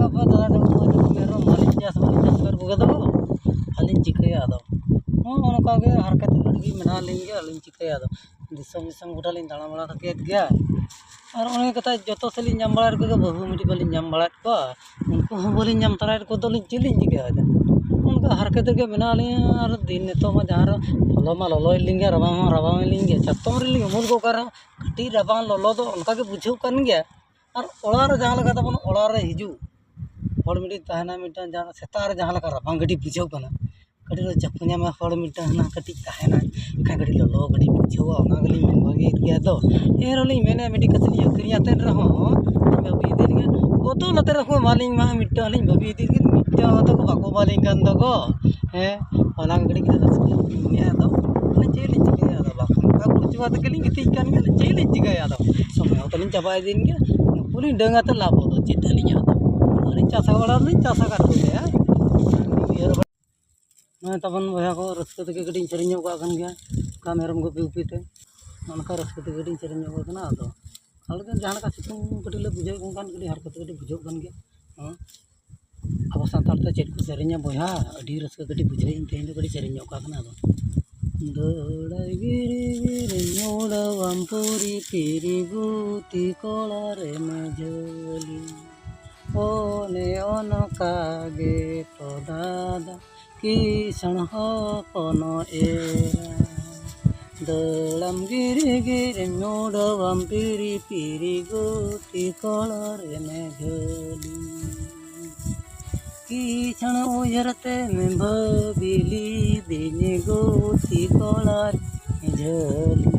apa dalam maju merah malin jas कर बुगा दो अलिन चिकया दो ono kage harkat lagi menaling ge alin चिकया दो दिसम दिसम गोटा लिन दाना बड़ा केत गया और उन्हें कहता जो सलिन जाम बड़ा को बहु मिट्टी बलिन जाम बड़ा को उनको हम बलिन जाम तरा को तो लिन चिलिन चिकया दो उनका हरकत के बिना लिन और दिन तो मा जहां ललो मा ललो लिंगे रबा लिंगे चत्तम रे लिंगे मूल को कर कटी रबा ललो तो उनका के बुझो कन गया और ओड़ा रे जहां लगा तबन ओड़ा रे हिजू हड़ मिट्टी तहना मिट्टी जहां सेता रे जहां लगा रबा गटी बुझो कना कटी जपनिया में हड़ मिट्टी ना कटी तहना खा गटी ललो गटी बुझो ओना गली में भागी गया तो ए रोली मैंने मिट्टी कसली अकरिया तेन रहो बबी दिन के वो तो लते रखो मालिंग मा मिट्टी हलिंग बबी दिन के मिट्टी तो को बाको मालिंग कान दो को हैं ओना गटी के दुनिया तो चेली चिकया दो बाको का कुचवा तो गली गति कान के चेली चिकया दो समय तो लिन चाबा दिन के पुली डंगा तो लाभ दो चितलिया दो अरे चासा बड़ा नहीं चासा कर दो या मैं तबन भैया को रस्ते के गड्डी चरियो का कन गया का मेरम को पीते उनका रस्ते के गड्डी चरियो का ना तो अलग जहां का सितुंग गड्डी ले बुझे कोन गड्डी हरकत गड्डी बुझो कन गया हां अब संताल तो चेक को चरियो भैया अडी रस्ते गड्डी बुझे इन तेन गड्डी चरियो का ना तो दड़ाई गिरी गिरी मोड़ा वंपुरी तेरी गुती कोला रे मजली ओने ओनकागे तो दादा किसण हपन एरा दलम गिरी गिरी मोड़वाम पिरी पिरी गोती कलर में झोली किसण उजरते में भबिली दिन गोती कलर में झोली।